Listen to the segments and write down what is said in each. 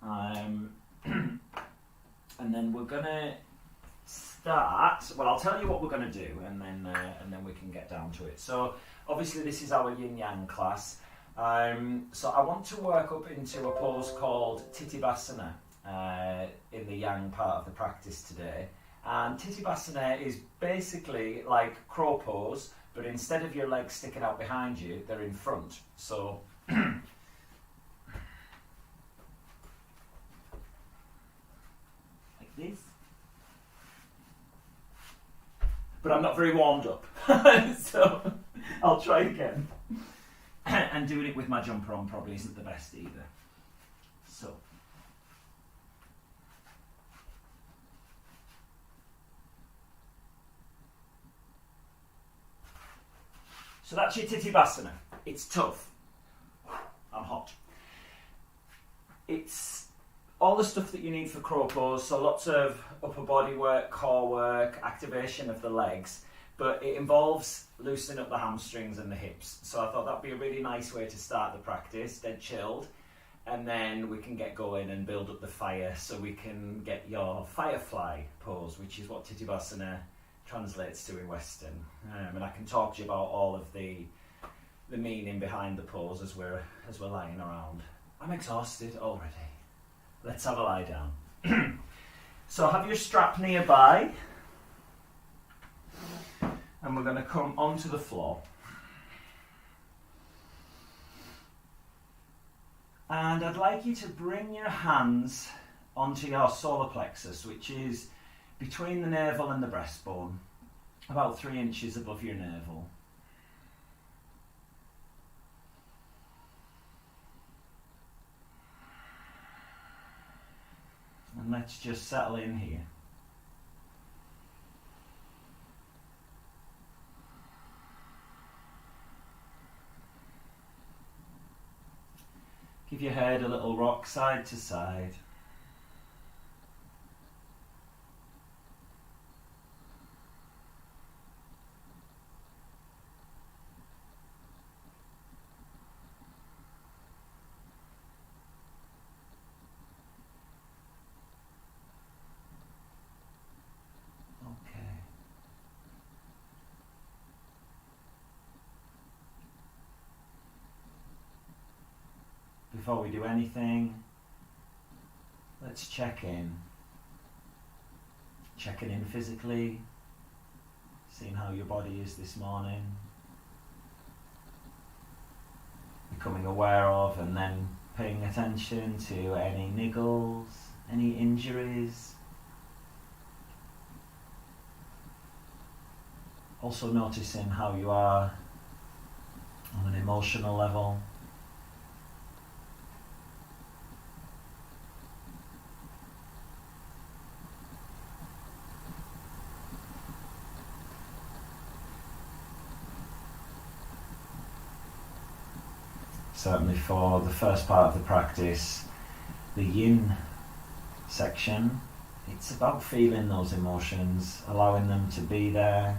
And then we're going to start, well, I'll tell you what we're going to do, and then we can get down to it. So obviously this is our Yin Yang class. So I want to work up into a pose called Tittibhasana in the Yang part of the practice today. And Tittibhasana is basically like crow pose, but instead of your legs sticking out behind you, they're in front. So like this. But I'm not very warmed up, so I'll try again. And doing it with my jumper on probably isn't the best either. So that's your Tittibhasana. It's tough. I'm hot. It's all the stuff that you need for crow pose, so lots of upper body work, core work, activation of the legs, but it involves loosening up the hamstrings and the hips. So I thought that'd be a really nice way to start the practice, dead chilled, and then we can get going and build up the fire so we can get your Firefly pose, which is what Tittibhasana translates to in Western. And I can talk to you about all of the meaning behind the pose as we're lying around. I'm exhausted already. Let's have a lie down. So have your strap nearby, and we're going to come onto the floor. And I'd like you to bring your hands onto your solar plexus, which is between the navel and the breastbone, about 3 inches above your navel. And let's just settle in here. Give your head a little rock side to side. Before we do anything, let's check in. Checking in physically, seeing how your body is this morning, becoming aware of and then paying attention to any niggles, any injuries. Also noticing how you are on an emotional level. Certainly for the first part of the practice, the Yin section, it's about feeling those emotions, allowing them to be there.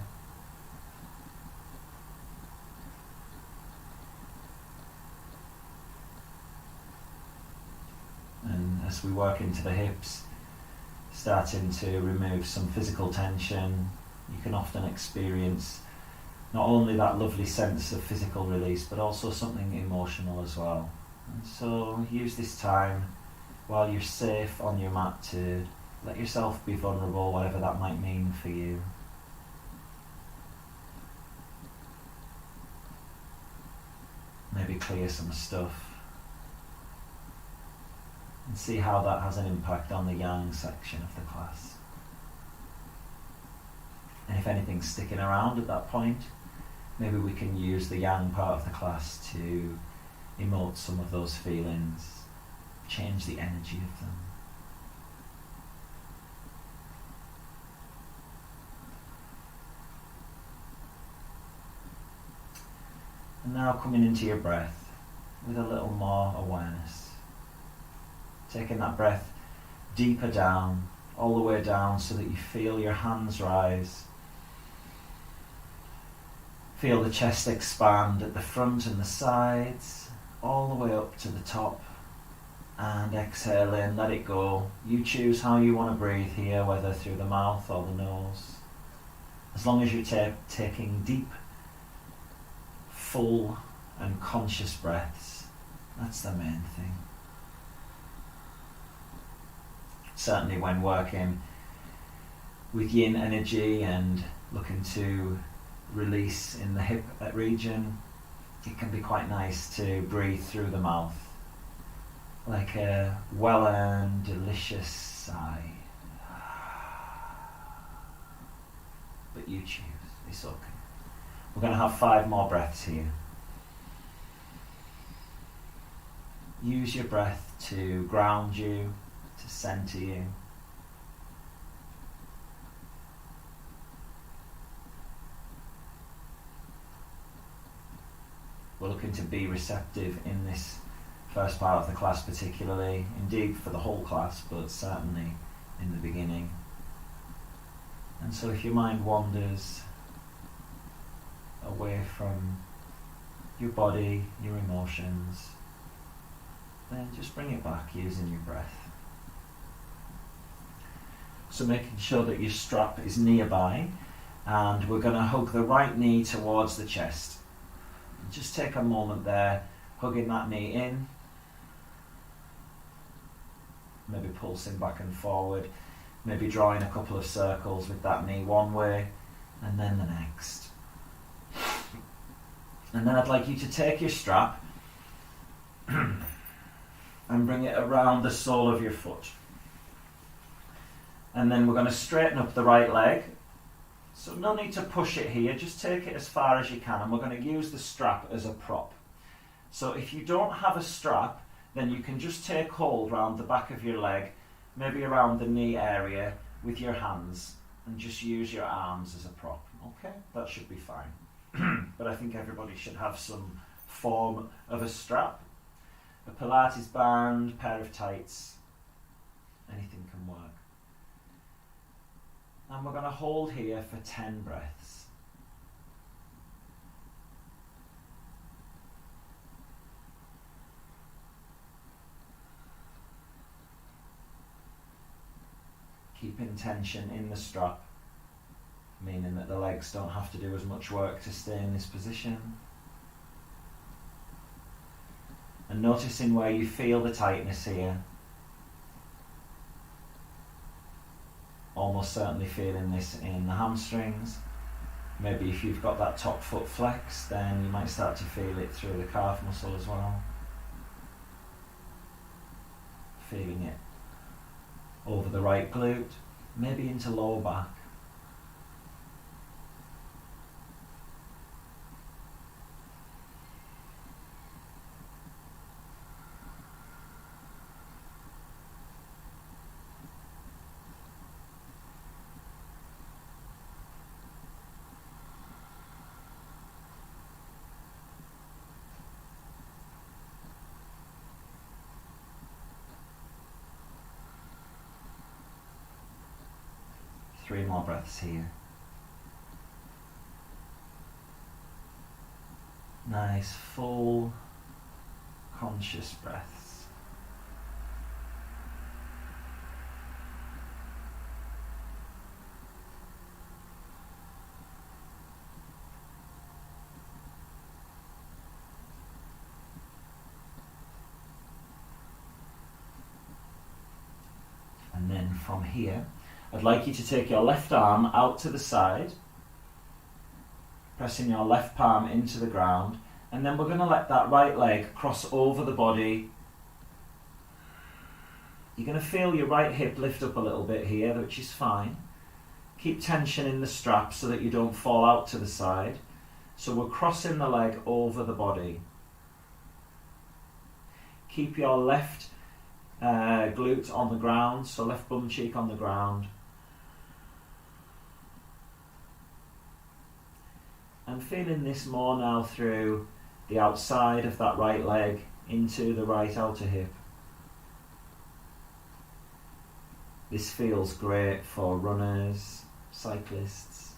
And as we work into the hips, starting to remove some physical tension, you can often experience not only that lovely sense of physical release, but also something emotional as well. And so use this time while you're safe on your mat to let yourself be vulnerable, whatever that might mean for you. Maybe clear some stuff and see how that has an impact on the Yang section of the class. And if anything's sticking around at that point, maybe we can use the Yang part of the class to emote some of those feelings, change the energy of them. And now coming into your breath with a little more awareness. Taking that breath deeper down, all the way down so that you feel your hands rise. Feel the chest expand at the front and the sides, all the way up to the top, and And exhale in, let it go. You choose how you want to breathe here, whether through the mouth or the nose. As long as you're taking deep, full and conscious breaths, that's the main thing. Certainly when working with yin energy and looking to release in the hip region, it can be quite nice to breathe through the mouth, like a well-earned, delicious sigh. But you choose, it's okay. We're going to have 5 more breaths here. Use your breath to ground you, to center you. We're looking to be receptive in this first part of the class particularly, indeed for the whole class, but certainly in the beginning. And so if your mind wanders away from your body, your emotions, then just bring it back using your breath. So making sure that your strap is nearby, and we're going to hug the right knee towards the chest. Just take a moment there, hugging that knee in, maybe pulsing back and forward, maybe drawing a couple of circles with that knee one way and then the next. And then I'd like you to take your strap and bring it around the sole of your foot. And then we're going to straighten up the right leg. So no need to push it here, just take it as far as you can, and we're going to use the strap as a prop. So if you don't have a strap, then you can just take hold around the back of your leg, maybe around the knee area with your hands, and just use your arms as a prop. Okay, that should be fine. But I think everybody should have some form of a strap. A Pilates band, pair of tights, anything can work. And we're going to hold here for 10 breaths. Keeping tension in the strap, meaning that the legs don't have to do as much work to stay in this position. And noticing where you feel the tightness here. Almost certainly feeling this in the hamstrings. Maybe if you've got that top foot flex, then you might start to feel it through the calf muscle as well. Feeling it over the right glute, maybe into lower back. Three more breaths here. Nice, full, conscious breaths. And then from here, I'd like you to take your left arm out to the side, pressing your left palm into the ground, and then we're going to let that right leg cross over the body. You're going to feel your right hip lift up a little bit here, which is fine. Keep tension in the strap so that you don't fall out to the side. So we're crossing the leg over the body. Keep your left glute on the ground, so left bum cheek on the ground. And feeling this more now through the outside of that right leg into the right outer hip. This feels great for runners, cyclists.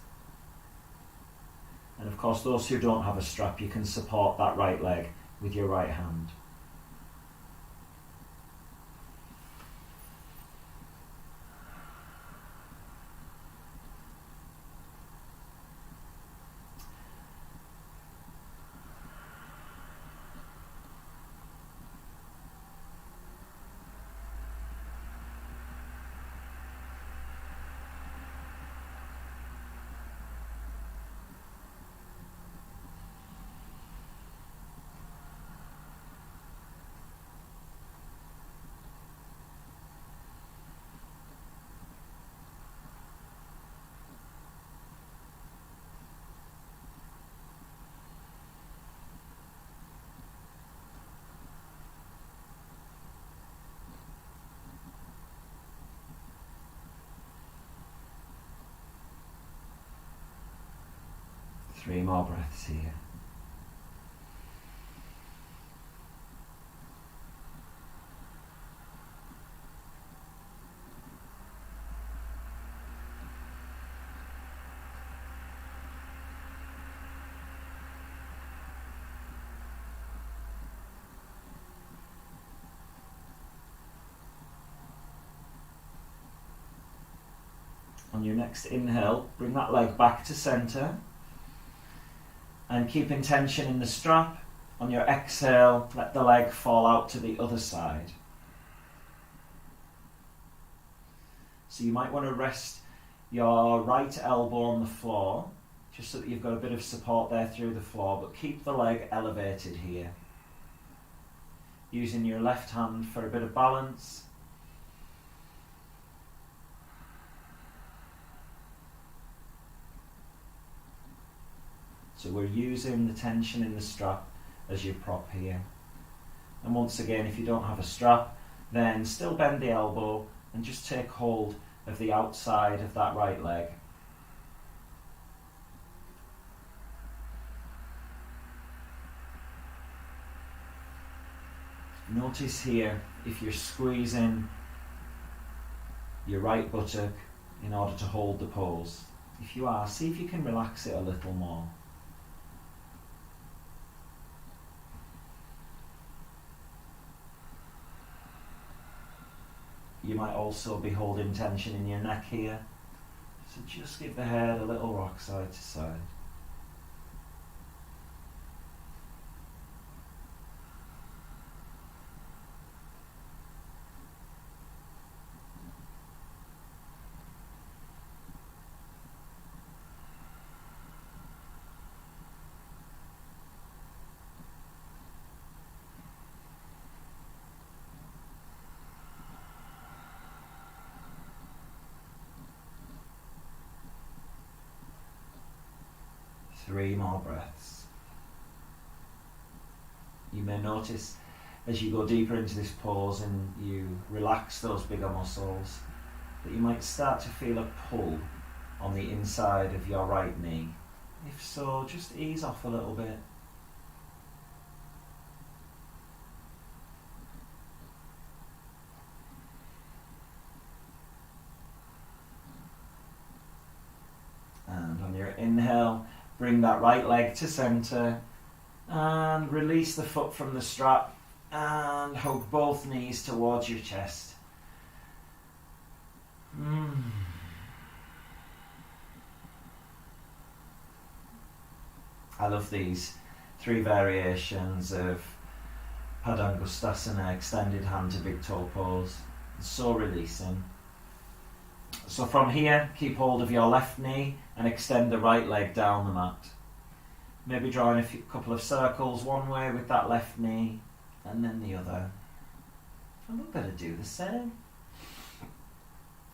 And of course, those who don't have a strap, you can support that right leg with your right hand. 3 more breaths here. On your next inhale, bring that leg back to centre and keep tension in the strap. On your exhale, let the leg fall out to the other side. So you might want to rest your right elbow on the floor, just so that you've got a bit of support there through the floor, but keep the leg elevated here. Using your left hand for a bit of balance. So we're using the tension in the strap as your prop here. And once again, if you don't have a strap, then still bend the elbow and just take hold of the outside of that right leg. Notice here if you're squeezing your right buttock in order to hold the pose. If you are, see if you can relax it a little more. You might also be holding tension in your neck here. So just give the head a little rock side to side. Three more breaths. You may notice as you go deeper into this pose and you relax those bigger muscles that you might start to feel a pull on the inside of your right knee. If so, just ease off a little bit. And on your inhale, bring that right leg to centre and release the foot from the strap and hug both knees towards your chest. I love these 3 variations of Padangusthasana, extended hand to big toe pose. It's so releasing. So from here, keep hold of your left knee and extend the right leg down the mat. Maybe drawing a couple of circles one way with that left knee and then the other. And we're going to do the same.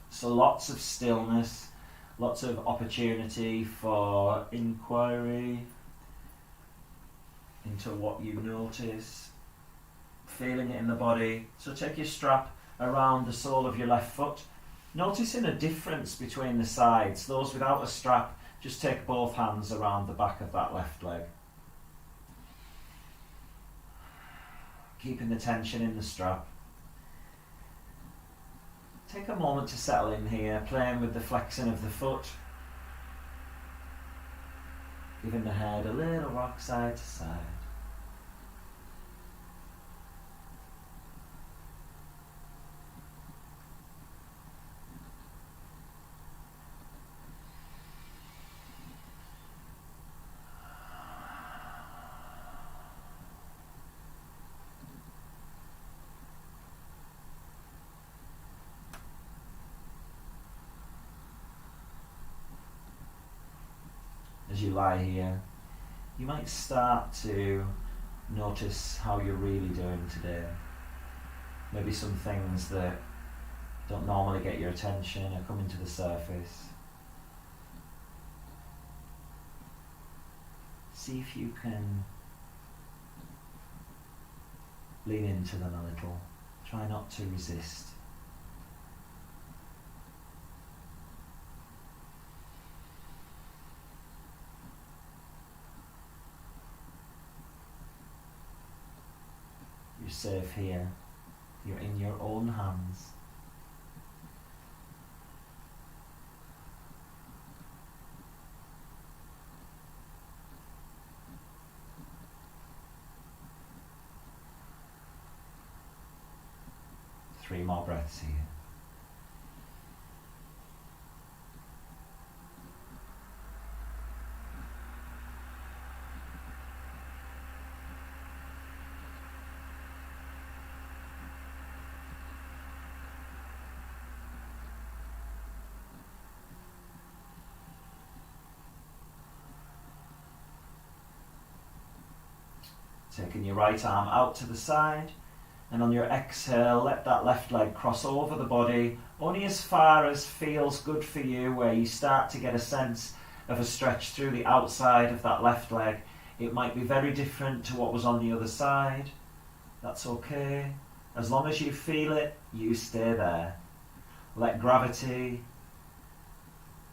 So lots of stillness, lots of opportunity for inquiry into what you notice, feeling it in the body. So take your strap around the sole of your left foot. Noticing a difference between the sides. Those without a strap, just take both hands around the back of that left leg. Keeping the tension in the strap. Take a moment to settle in here, playing with the flexing of the foot. Giving the head a little rock side to side. As you lie here, you might start to notice how you're really doing today. Maybe some things that don't normally get your attention are coming to the surface. See if you can lean into them a little. Try not to resist. safe here. You're in your own hands. Three more breaths here. Taking your right arm out to the side, and on your exhale, let that left leg cross over the body, only as far as feels good for you, where you start to get a sense of a stretch through the outside of that left leg. It might be very different to what was on the other side. That's okay. As long as you feel it, you stay there. Let gravity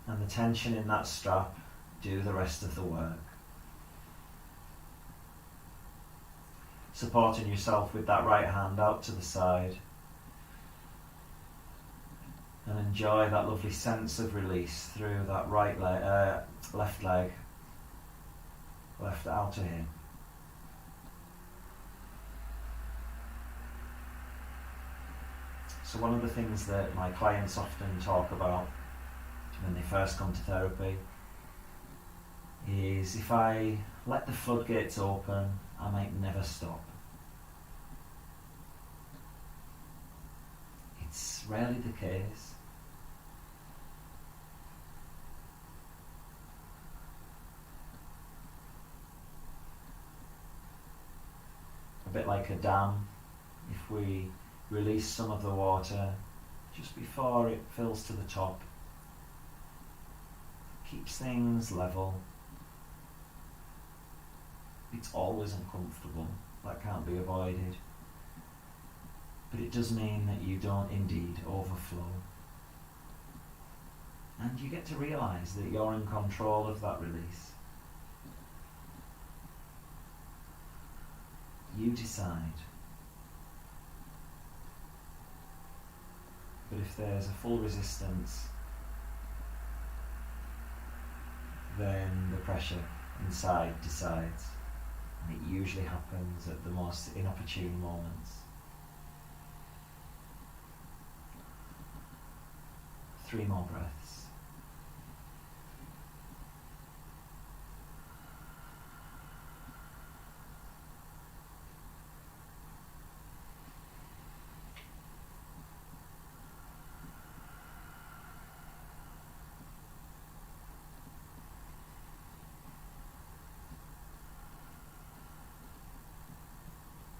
and the tension in that strap do the rest of the work. Supporting yourself with that right hand out to the side, and enjoy that lovely sense of release through that right leg, left leg, left outer hip. So one of the things that my clients often talk about when they first come to therapy is, if I let the floodgates open, I might never stop. It's rarely the case. A bit like a dam, if we release some of the water just before it fills to the top, keeps things level. It's always uncomfortable, that can't be avoided, but it does mean that you don't indeed overflow, and you get to realise that you're in control of that release. You decide. But if there's a full resistance, then the pressure inside decides. And it usually happens at the most inopportune moments. 3 more breaths.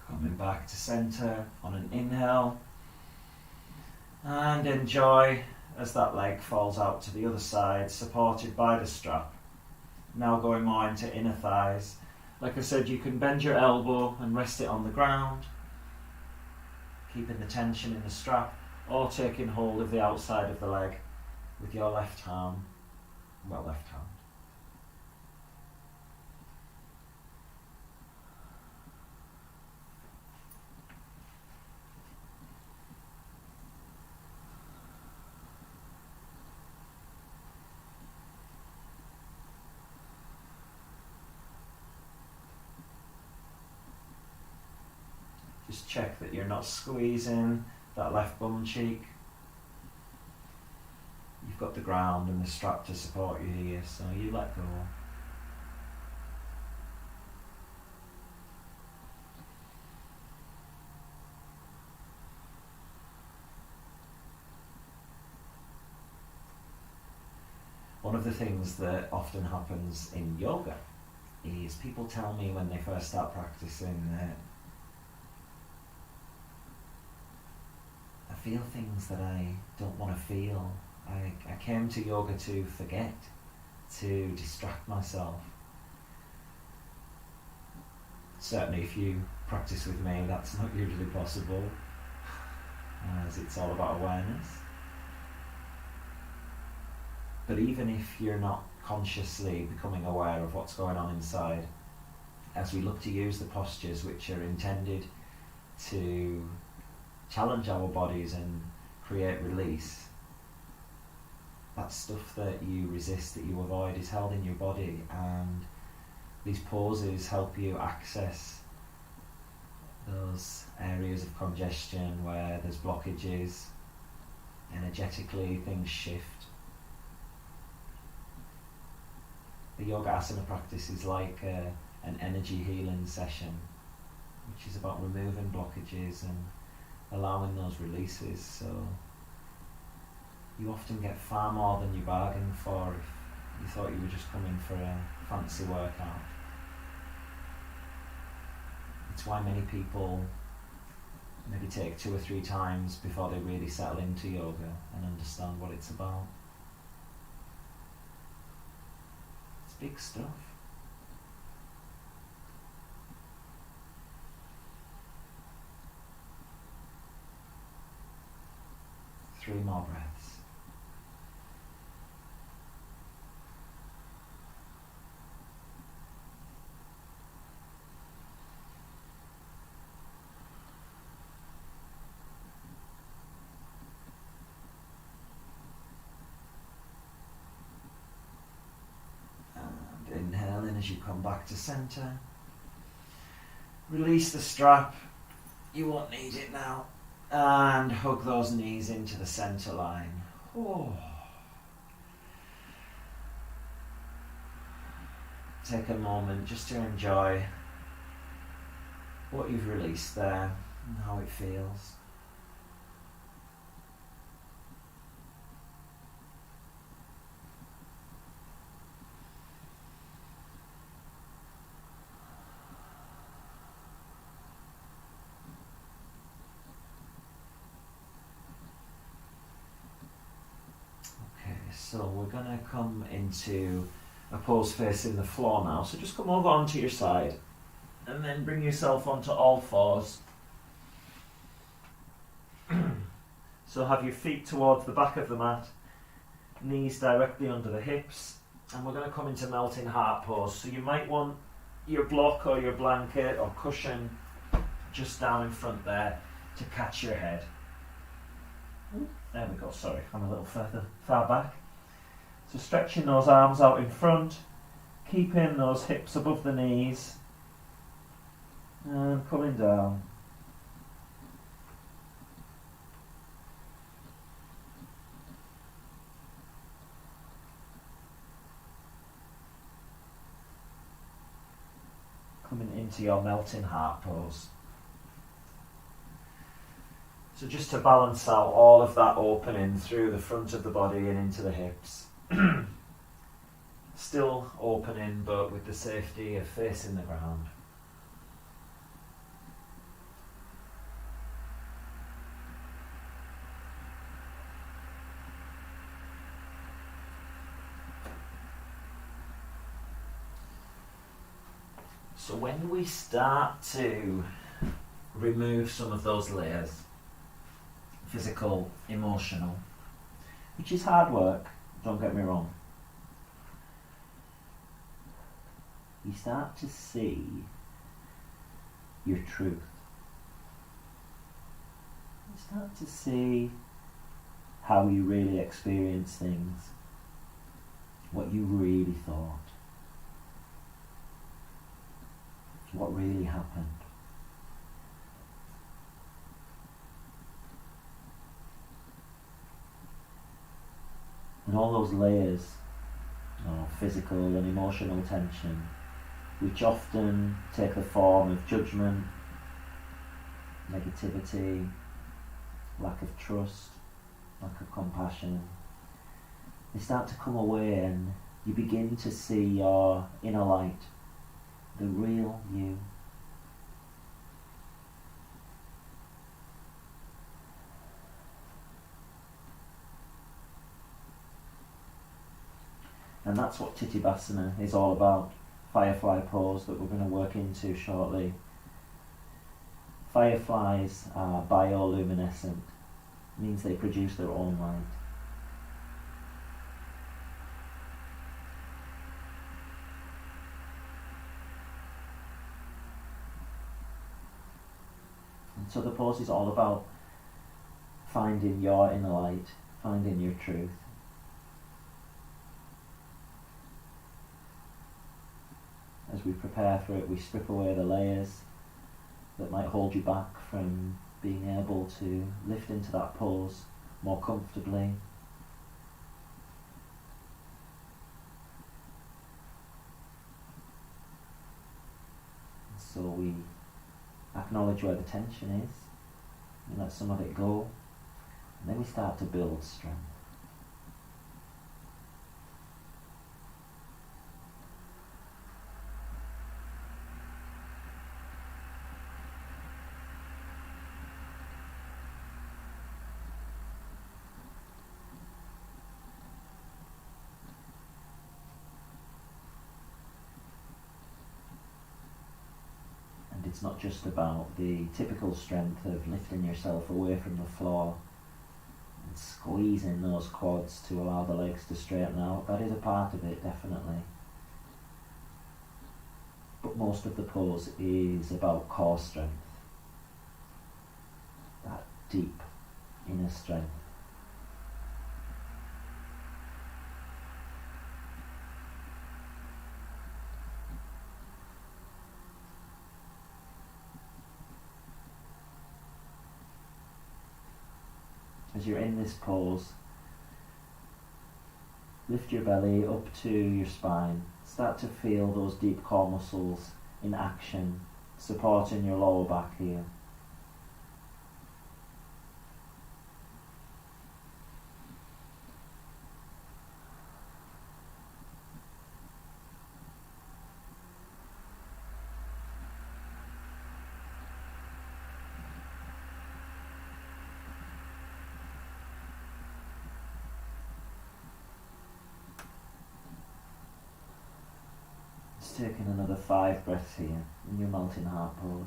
Coming back to centre on an inhale, and enjoy as that leg falls out to the other side, supported by the strap. Now going more into inner thighs. Like I said, you can bend your elbow and rest it on the ground, keeping the tension in the strap, or taking hold of the outside of the leg with your left hand. Just check that you're not squeezing that left bum cheek. You've got the ground and the strap to support you here, so you let go. One of the things that often happens in yoga is people tell me when they first start practicing that I feel things that I don't want to feel. I came to yoga to forget, to distract myself. Certainly if you practice with me, that's not usually possible, as it's all about awareness. But even if you're not consciously becoming aware of what's going on inside, as we look to use the postures which are intended to challenge our bodies and create release, that stuff that you resist, that you avoid, is held in your body, and these pauses help you access those areas of congestion where there's blockages. Energetically, things shift. The yoga asana practice is like an energy healing session, which is about removing blockages and allowing those releases. So you often get far more than you bargained for if you thought you were just coming for a fancy workout. It's why many people maybe take 2 or 3 times before they really settle into yoga and understand what it's about. It's big stuff. Three more breaths. Inhaling as you come back to centre. Release the strap, you won't need it now, and hug those knees into the centre line. Oh. Take a moment just to enjoy what you've released there and how it feels. So we're going to come into a pose facing the floor now. So just come over onto your side and then bring yourself onto all fours. So have your feet towards the back of the mat, knees directly under the hips, and we're going to come into melting heart pose. So you might want your block or your blanket or cushion just down in front there to catch your head. There we go, sorry, I'm a little far back. So stretching those arms out in front, keeping those hips above the knees, and coming down. Coming into your melting heart pose. So just to balance out all of that opening through the front of the body and into the hips. Still opening, but with the safety of facing the ground. So when we start to remove some of those layers, physical, emotional, which is hard work, don't get me wrong, you start to see your truth. You start to see how you really experience things, what you really thought, what really happened. And all those layers of physical and emotional tension, which often take the form of judgment, negativity, lack of trust, lack of compassion, they start to come away and you begin to see your inner light, the real you. And that's what Tittibhasana is all about, Firefly pose that we're going to work into shortly. Fireflies are bioluminescent, means they produce their own light. And So the pose is all about finding your inner light, finding your truth. As we prepare for it, we strip away the layers that might hold you back from being able to lift into that pose more comfortably. So we acknowledge where the tension is, we let some of it go, and then we start to build strength. It's not just about the typical strength of lifting yourself away from the floor and squeezing those quads to allow the legs to straighten out. That is a part of it, definitely. But most of the pose is about core strength. That deep inner strength. As you're in this pose, lift your belly up to your spine. Start to feel those deep core muscles in action, supporting your lower back here. Taking another 5 breaths here in your melting heart pose.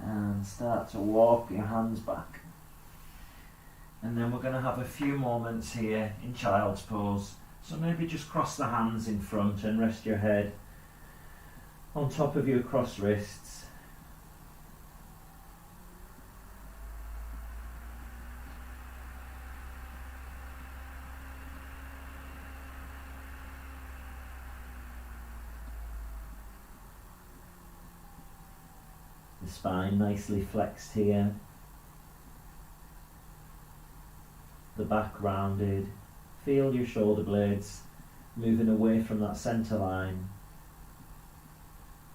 And start to walk your hands back. And then we're going to have a few moments here in child's pose. So maybe just cross the hands in front and rest your head on top of your crossed wrists. The spine nicely flexed here. The back rounded. Feel your shoulder blades moving away from that center line,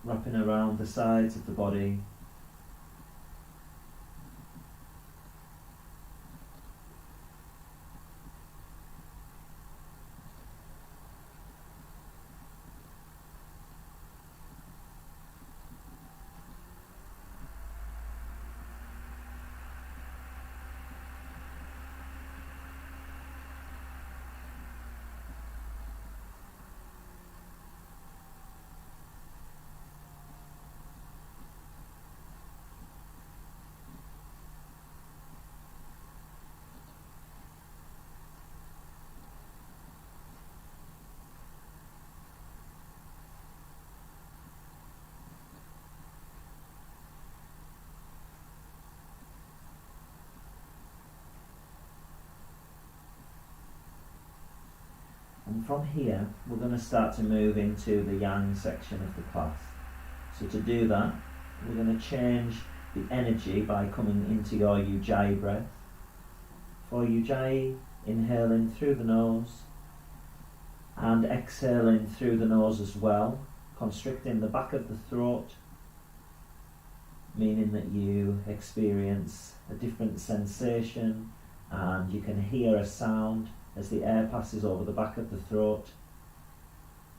wrapping around the sides of the body. And from here, we're going to start to move into the Yang section of the class. So to do that, we're going to change the energy by coming into your Ujjayi breath. For Ujjayi, inhaling through the nose, And exhaling through the nose as well, constricting the back of the throat, meaning that you experience a different sensation and you can hear a sound as the air passes over the back of the throat,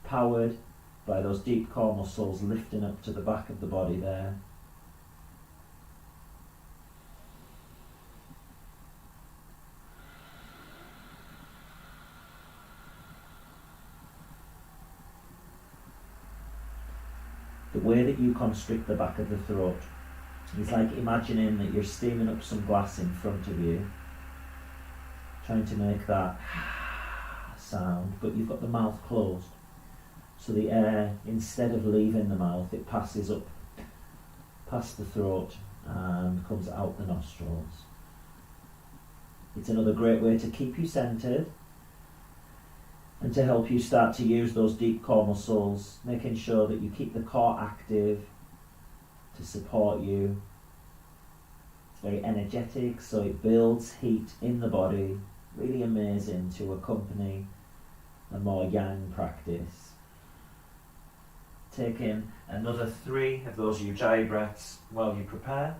powered by those deep core muscles lifting up to the back of the body there. The way that you constrict the back of the throat is like imagining that you're steaming up some glass in front of you, trying to make that sound, but you've got the mouth closed. So the air, instead of leaving the mouth, it passes up past the throat and comes out the nostrils. It's another great way to keep you centered and to help you start to use those deep core muscles, making sure that you keep the core active to support you. It's very energetic, so it builds heat in the body. Really amazing to accompany a more yang practice. Take in another 3 of those ujjayi breaths while you prepare.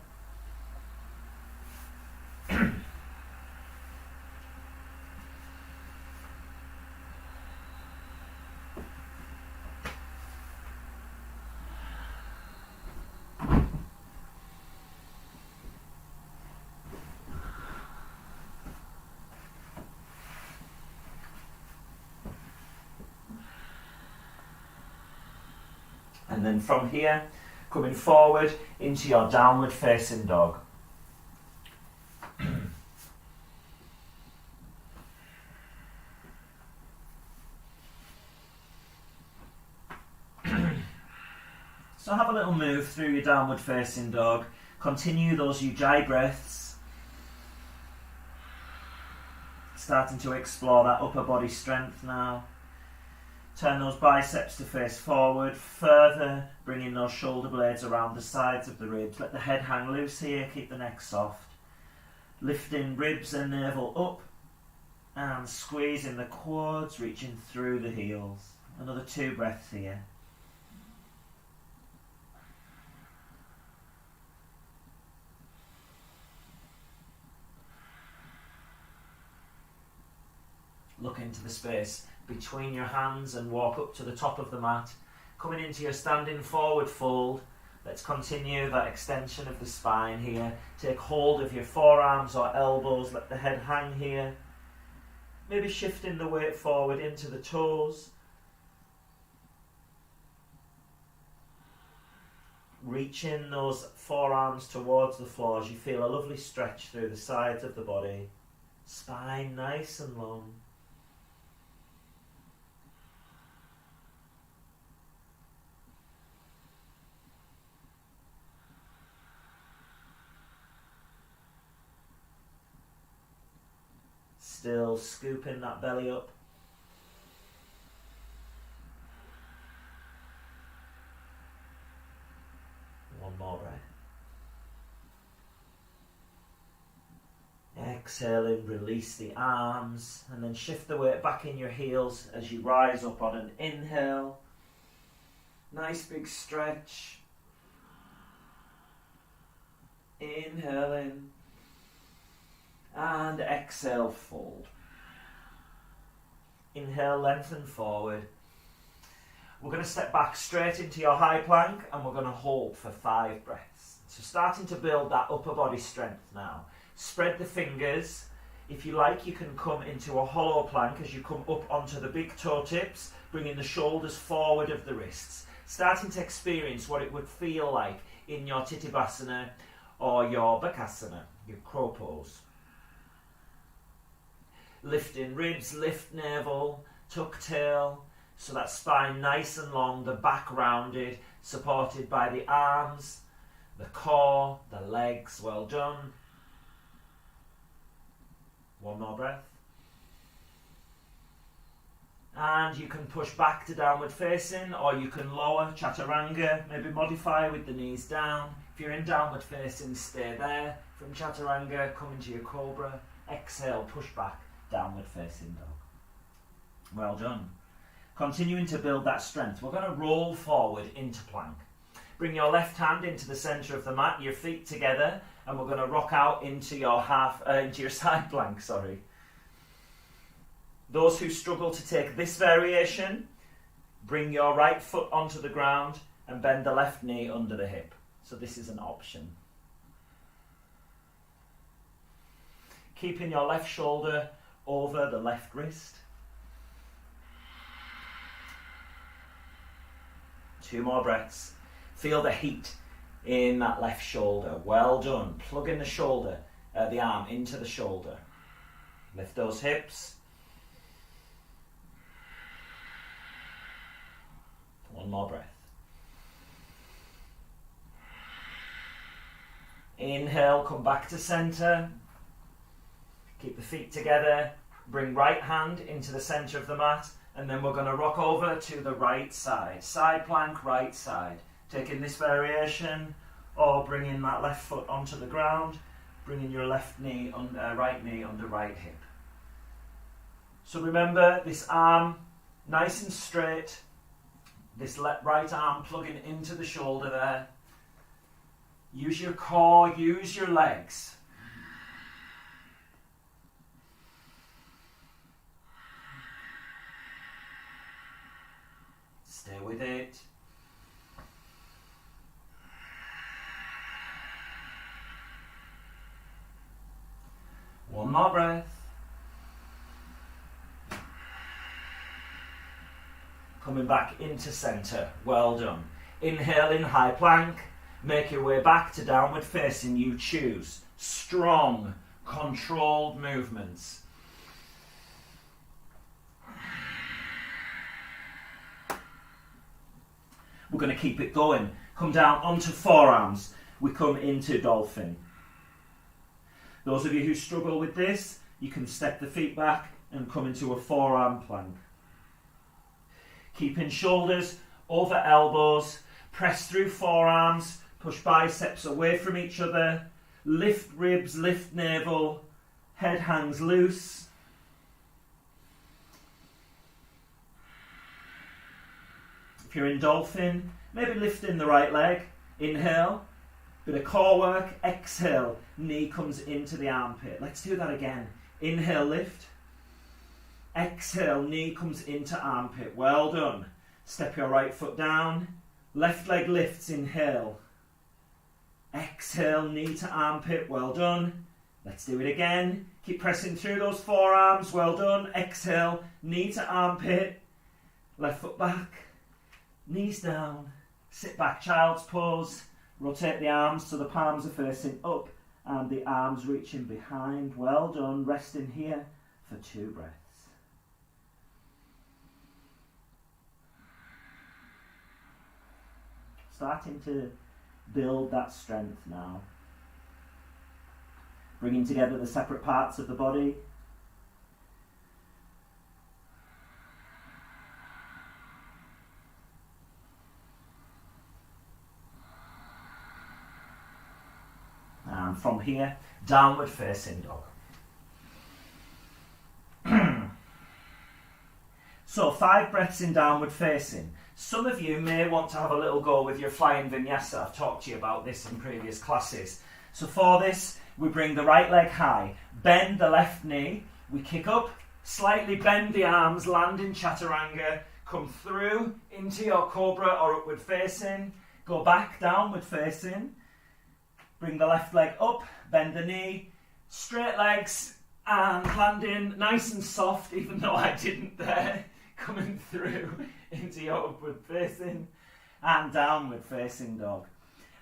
And then from here, coming forward into your downward facing dog. So have a little move through your downward facing dog. Continue those ujjayi breaths. Starting to explore that upper body strength now. Turn those biceps to face forward, further bringing those shoulder blades around the sides of the ribs. Let the head hang loose here, keep the neck soft. Lifting ribs and navel up and squeezing the quads, reaching through the heels. Another 2 breaths here. Look into the space between your hands and walk up to the top of the mat. Coming into your standing forward fold. Let's continue that extension of the spine here. Take hold of your forearms or elbows. Let the head hang here. Maybe shifting the weight forward into the toes. Reaching those forearms towards the floor as you feel a lovely stretch through the sides of the body. Spine nice and long. Still scooping that belly up. One more breath. Exhaling, release the arms and then shift the weight back in your heels as you rise up on an inhale. Nice big stretch. Inhale in. And exhale, fold. Inhale, lengthen forward. We're going to step back straight into your high plank and we're going to hold for 5 breaths. So starting to build that upper body strength now. Spread the fingers. If you like, you can come into a hollow plank as you come up onto the big toe tips, bringing the shoulders forward of the wrists. Starting to experience what it would feel like in your Tittibhasana or your Bakasana, your crow pose. Lifting ribs, lift navel, tuck tail, so that spine nice and long, the back rounded, supported by the arms, the core, the legs. Well done. One more breath. And you can push back to downward facing, or you can lower chaturanga, maybe modify with the knees down. If you're in downward facing, stay there. From chaturanga, come into your cobra. Exhale, push back. Downward facing dog. Well done. Continuing to build that strength. We're going to roll forward into plank. Bring your left hand into the centre of the mat, your feet together, and we're going to rock out into your into your side plank, sorry. Those who struggle to take this variation, bring your right foot onto the ground and bend the left knee under the hip. So this is an option. Keeping your left shoulder over the left wrist. 2 more breaths. Feel the heat in that left shoulder. Well done. Plug in the shoulder, the arm into the shoulder. Lift those hips. 1 more breath. Inhale, come back to centre. Keep the feet together. Bring right hand into the centre of the mat. And then we're going to rock over to the right side. Side plank, right side. Taking this variation, or bringing that left foot onto the ground. Bringing your left knee, right knee under right hip. So remember, this arm nice and straight. This right arm plugging into the shoulder there. Use your core, use your legs. Stay with it. One more breath. Coming back into centre. Well done. Inhale in high plank. Make your way back to downward facing. You choose. Strong, controlled movements. We're going to keep it going. Come down onto forearms. We come into dolphin. Those of you who struggle with this, you can step the feet back and come into a forearm plank. Keeping shoulders over elbows. Press through forearms. Push biceps away from each other. Lift ribs, lift navel. Head hangs loose. If you're in dolphin, maybe lift in the right leg. Inhale. Bit of core work. Exhale. Knee comes into the armpit. Let's do that again. Inhale, lift. Exhale, knee comes into armpit. Well done. Step your right foot down. Left leg lifts. Inhale. Exhale, knee to armpit. Well done. Let's do it again. Keep pressing through those forearms. Well done. Exhale, knee to armpit. Left foot back. Knees down. Sit back, child's pose. Rotate the arms so the palms are facing up and the arms reaching behind. Well done. Rest in here for 2 breaths. Starting to build that strength now. Bringing together the separate parts of the body. And from here, downward facing dog. So 5 breaths in downward facing. Some of you may want to have a little go with your flying vinyasa. I've talked to you about this in previous classes. So for this, we bring the right leg high, bend the left knee, we kick up, slightly bend the arms, land in chaturanga, come through into your cobra or upward facing, go back downward facing, bring the left leg up, bend the knee, straight legs, and land in nice and soft, even though I didn't there, coming through into your upward facing and downward facing dog.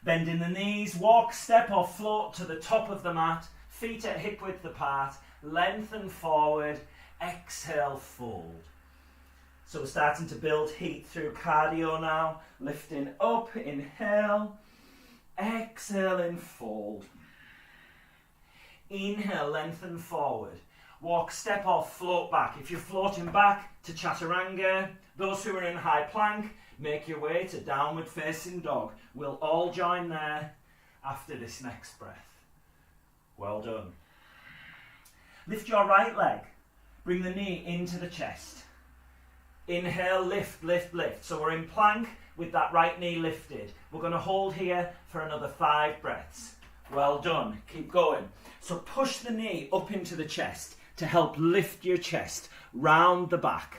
Bending the knees, walk, step or float to the top of the mat, feet at hip width apart, lengthen forward, exhale, fold. So we're starting to build heat through cardio now, lifting up, inhale, exhale and fold. Inhale, lengthen forward. Walk, step or float back. If you're floating back to chaturanga, those who are in high plank, make your way to downward facing dog. We'll all join there after this next breath. Well done. Lift your right leg. Bring the knee into the chest. Inhale, lift, lift, lift. So we're in plank with that right knee lifted. We're going to hold here for another 5 breaths. Well done. Keep going. So push the knee up into the chest to help lift your chest round the back.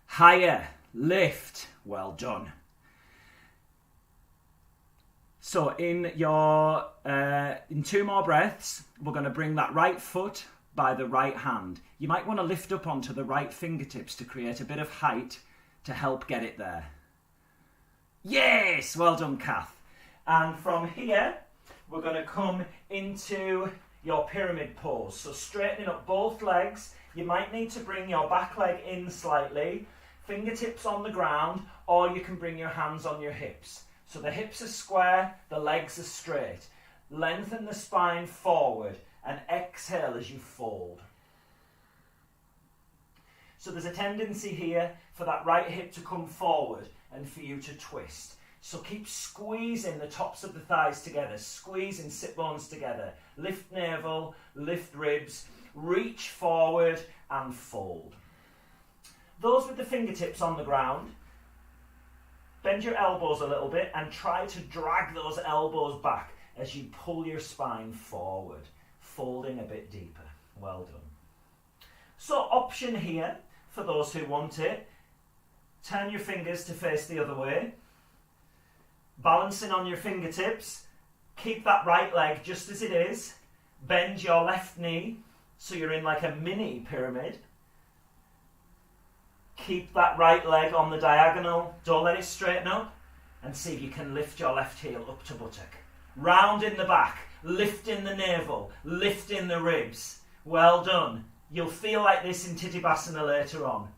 Higher, lift. Well done. So in 2 more breaths, we're going to bring that right foot by the right hand. You might want to lift up onto the right fingertips to create a bit of height to help get it there. Yes, well done, Kath. And from here, we're going to come into your pyramid pose. So straightening up both legs. You might need to bring your back leg in slightly, fingertips on the ground, or you can bring your hands on your hips. So the hips are square, the legs are straight. Lengthen the spine forward and exhale as you fold. So there's a tendency here for that right hip to come forward and for you to twist. So keep squeezing the tops of the thighs together, squeezing sit bones together. Lift navel, lift ribs, reach forward and fold. Those with the fingertips on the ground, bend your elbows a little bit and try to drag those elbows back as you pull your spine forward, folding a bit deeper. Well done. So option here, for those who want it, turn your fingers to face the other way, balancing on your fingertips, keep that right leg just as it is, bend your left knee so you're in like a mini pyramid. Keep that right leg on the diagonal, don't let it straighten up, and see if you can lift your left heel up to buttock. Round in the back, lifting the navel, lifting the ribs. Well done. You'll feel like this in Tittibhasana later on.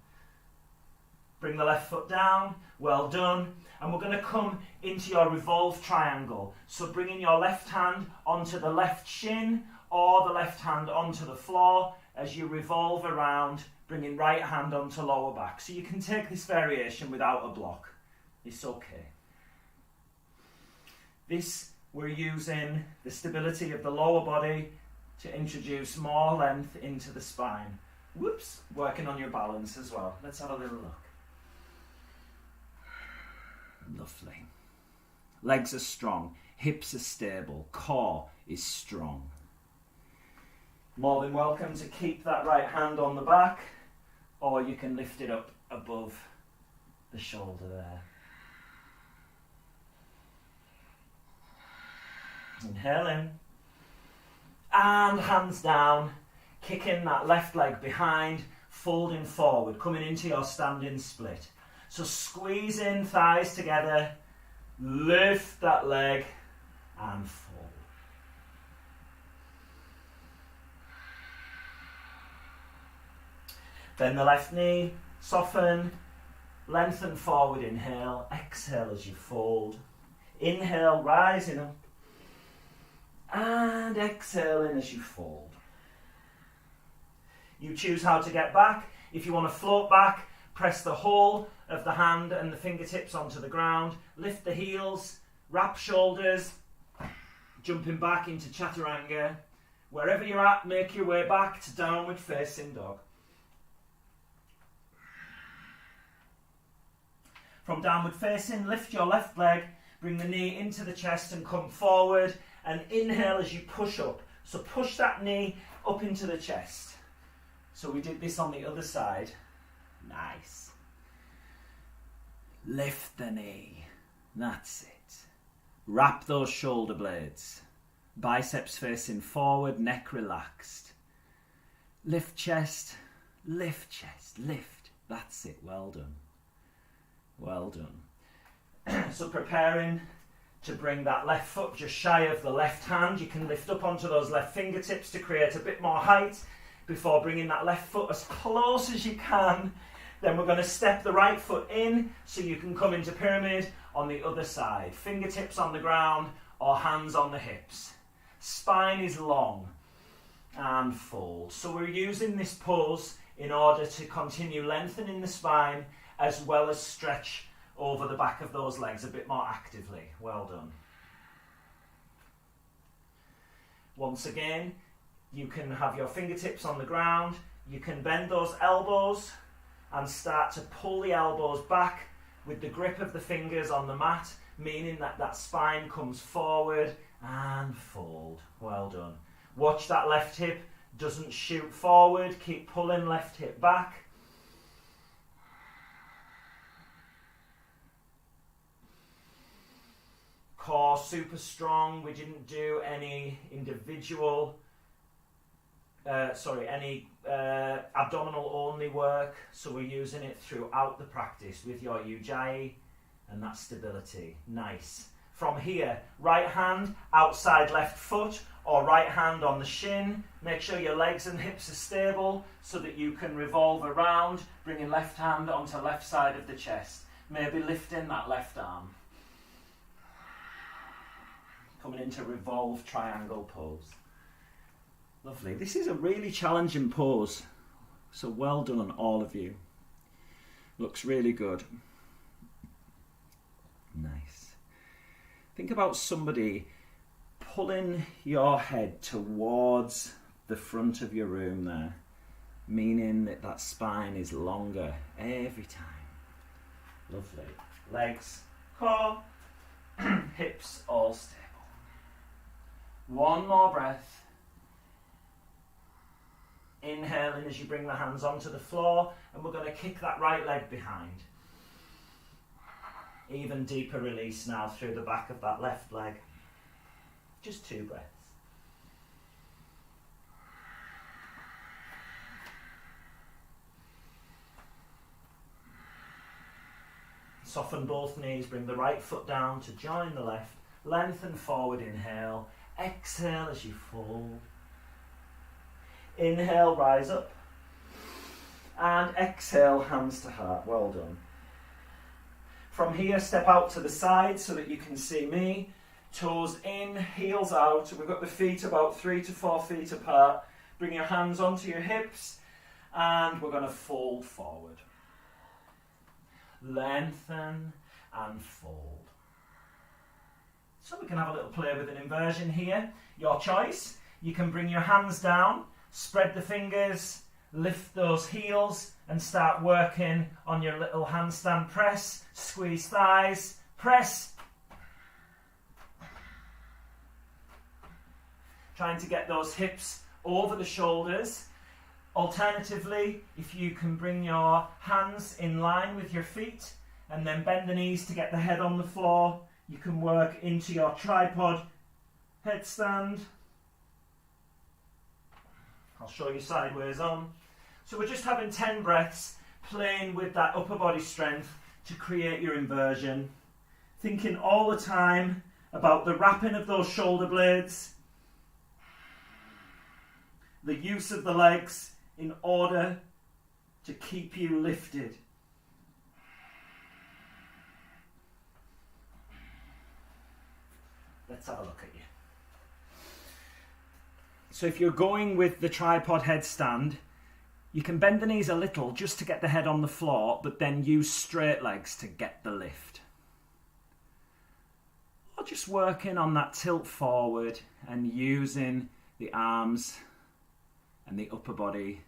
Bring the left foot down, well done. And we're going to come into your revolve triangle. So bringing your left hand onto the left shin or the left hand onto the floor as you revolve around, bringing right hand onto lower back. So you can take this variation without a block. It's okay. This, we're using the stability of the lower body to introduce more length into the spine. Whoops, working on your balance as well. Let's have a little look. Lovely. Legs are strong, hips are stable, core is strong. More than welcome to keep that right hand on the back, or you can lift it up above the shoulder there. Inhale in. And hands down, kicking that left leg behind, folding forward, coming into your standing split. So squeeze in thighs together, lift that leg and fold. Bend the left knee, soften, lengthen forward, inhale, exhale as you fold. Inhale, rising up, and exhale in as you fold. You choose how to get back. If you want to float back, press the whole of the hand and the fingertips onto the ground, lift the heels, wrap shoulders, jumping back into chaturanga. Wherever you're at, make your way back to downward facing dog. From downward facing, lift your left leg, bring the knee into the chest and come forward, and inhale as you push up. So push that knee up into the chest. So we did this on the other side. Nice. Lift the knee. That's it. Wrap those shoulder blades. Biceps facing forward, neck relaxed. Lift chest, lift chest, lift. That's it. Well done. Well done. So preparing to bring that left foot just shy of the left hand. You can lift up onto those left fingertips to create a bit more height before bringing that left foot as close as you can. Then we're going to step the right foot in so you can come into pyramid on the other side. Fingertips on the ground or hands on the hips. Spine is long and fold. So we're using this pose in order to continue lengthening the spine as well as stretch over the back of those legs a bit more actively. Well done. Once again, you can have your fingertips on the ground. You can bend those elbows and start to pull the elbows back with the grip of the fingers on the mat, meaning that that spine comes forward and fold. Well done. Watch that left hip doesn't shoot forward. Keep pulling left hip back. Core super strong. We didn't do any individual, abdominal only work, so we're using it throughout the practice with your ujjayi and that stability. Nice. From here, right hand outside left foot or right hand on the shin. Make sure your legs and hips are stable so that you can revolve around, bringing left hand onto left side of the chest. Maybe lifting that left arm. Coming into revolve triangle pose. Lovely. This is a really challenging pose. So well done, all of you. Looks really good. Nice. Think about somebody pulling your head towards the front of your room there, meaning that that spine is longer every time. Lovely. Legs, core, hips all stable. One more breath. Inhaling as you bring the hands onto the floor, and we're going to kick that right leg behind. Even deeper release now through the back of that left leg. Just 2 breaths. Soften both knees, bring the right foot down to join the left. Lengthen forward, inhale. Exhale as you fold. Inhale, rise up. And exhale, hands to heart. Well done. From here, step out to the side so that you can see me. Toes in, heels out. We've got the feet about 3 to 4 feet apart. Bring your hands onto your hips and we're going to fold forward. Lengthen and fold. So we can have a little play with an inversion here. Your choice. You can bring your hands down, spread the fingers, lift those heels and start working on your little handstand press. Squeeze thighs, press. Trying to get those hips over the shoulders. Alternatively, if you can bring your hands in line with your feet and then bend the knees to get the head on the floor, you can work into your tripod headstand. I'll show you sideways on. So we're just having 10 breaths, playing with that upper body strength to create your inversion. Thinking all the time about the wrapping of those shoulder blades, the use of the legs in order to keep you lifted. Let's have a look at you. So if you're going with the tripod headstand, you can bend the knees a little just to get the head on the floor, but then use straight legs to get the lift. Or just working on that tilt forward and using the arms and the upper body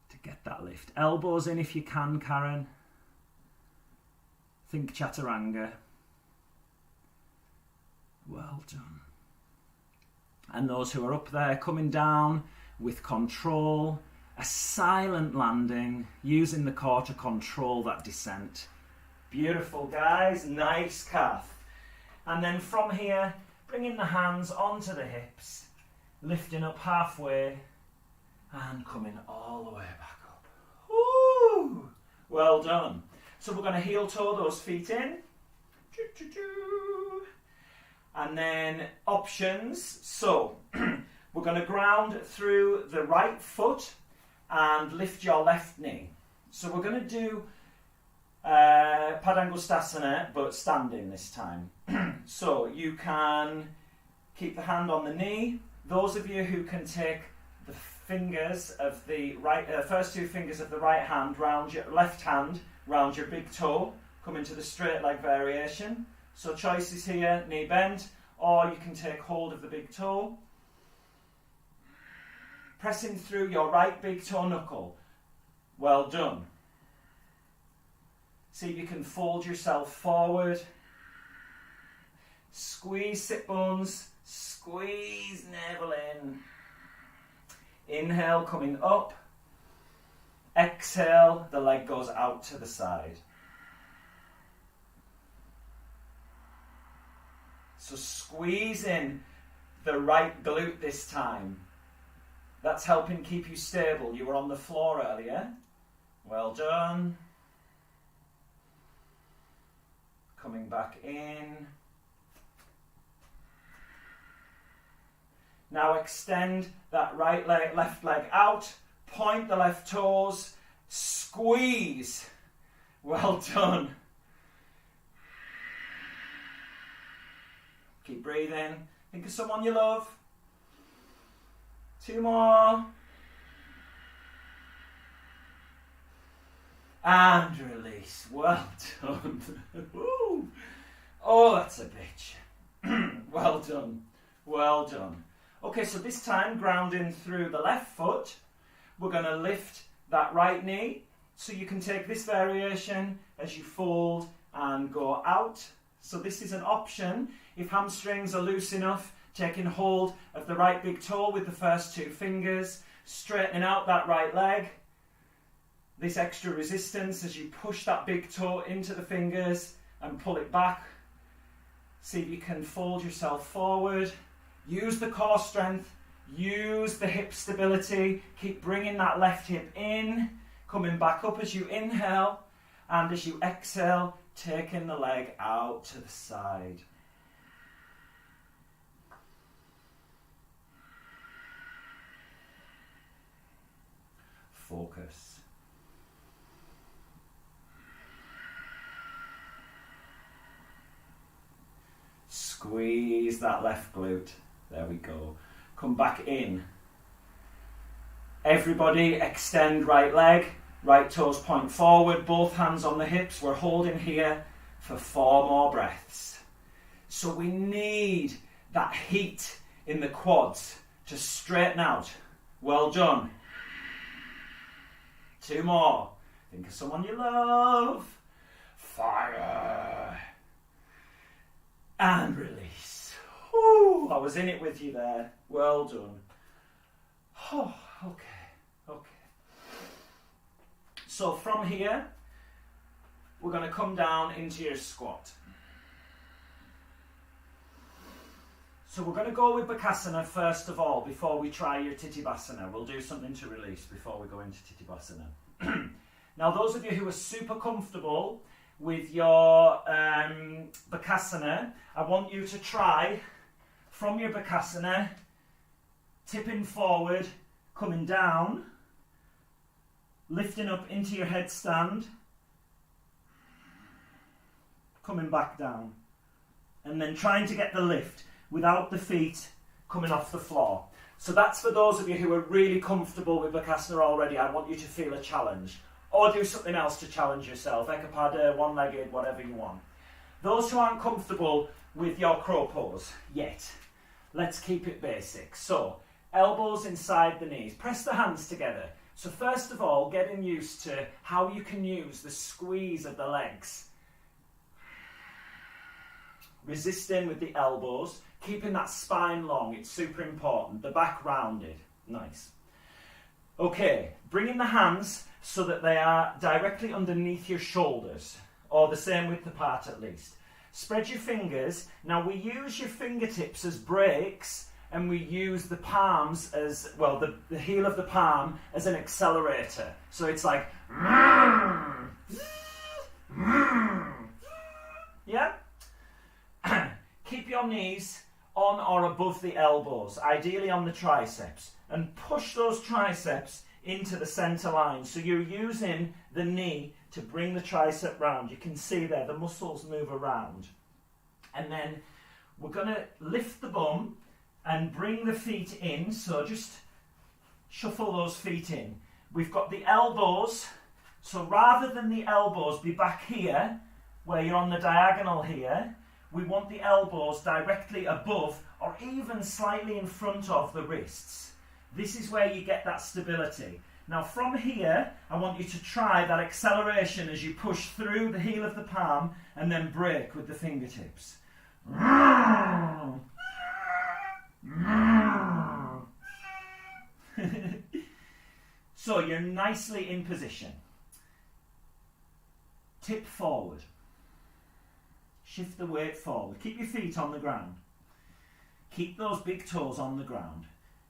to get that lift. Elbows in if you can, Karen. Think chaturanga. Well done. And those who are up there coming down with control, a silent landing, using the core to control that descent. Beautiful, guys. Nice calf. And then from here, bringing the hands onto the hips, lifting up halfway and coming all the way back up. Woo! Well done. So we're going to heel toe those feet in. And then options. So we're going to ground through the right foot and lift your left knee. So we're going to do Padangusthasana, but standing this time. So you can keep the hand on the knee. Those of you who can take the fingers of the right, first 2 fingers of the right hand round your left hand, round your big toe, come into the straight leg variation. So choices here, knee bend, or you can take hold of the big toe. Pressing through your right big toe knuckle. Well done. See if you can fold yourself forward. Squeeze sit bones. Squeeze navel in. Inhale, coming up. Exhale, the leg goes out to the side. So squeeze in the right glute this time. That's helping keep you stable. You were on the floor earlier. Well done. Coming back in. Now extend that right leg, left leg out. Point the left toes. Squeeze. Well done. Keep breathing. Think of someone you love. 2 more. And release. Well done. Woo. Oh, that's a bitch. Well done. Well done. Okay, so this time grounding through the left foot. We're going to lift that right knee. So you can take this variation as you fold and go out. So this is an option. If hamstrings are loose enough, taking hold of the right big toe with the first 2 fingers, straightening out that right leg. This extra resistance as you push that big toe into the fingers and pull it back. See if you can fold yourself forward. Use the core strength. Use the hip stability. Keep bringing that left hip in. Coming back up as you inhale. And as you exhale, taking the leg out to the side. Focus. Squeeze that left glute. There we go. Come back in. Everybody extend right leg. Right toes point forward. Both hands on the hips. We're holding here for 4 more breaths. So we need that heat in the quads to straighten out. Well done. 2 more. Think of someone you love. Fire. And release. Whew, I was in it with you there. Well done. Oh, okay. So from here, we're going to come down into your squat. So we're going to go with Bakasana first of all before we try your Tittibhasana. We'll do something to release before we go into Tittibhasana. Now those of you who are super comfortable with your Bakasana, I want you to try from your Bakasana, tipping forward, coming down, lifting up into your headstand, coming back down, and then trying to get the lift without the feet coming off the floor. So that's for those of you who are really comfortable with Bakasana already. I want you to feel a challenge. Or do something else to challenge yourself. Ekapada, one-legged, whatever you want. Those who aren't comfortable with your crow pose yet, let's keep it basic. So, elbows inside the knees. Press the hands together. So first of all, getting used to how you can use the squeeze of the legs. Resisting with the elbows. Keeping that spine long. It's super important. The back rounded. Nice. Okay, bringing the hands so that they are directly underneath your shoulders, or the same width apart at least. Spread your fingers. Now we use your fingertips as brakes, and we use the palms as, well, the heel of the palm as an accelerator. So it's like, yeah? Keep your knees on or above the elbows, ideally on the triceps, and push those triceps into the center line. So you're using the knee to bring the tricep round. You can see there, the muscles move around. And then we're going to lift the bum and bring the feet in. So just shuffle those feet in. We've got the elbows. So rather than the elbows be back here, where you're on the diagonal here, we want the elbows directly above or even slightly in front of the wrists. This is where you get that stability. Now from here, I want you to try that acceleration as you push through the heel of the palm and then break with the fingertips. So you're nicely in position. Tip forward. Shift the weight forward. Keep your feet on the ground. Keep those big toes on the ground.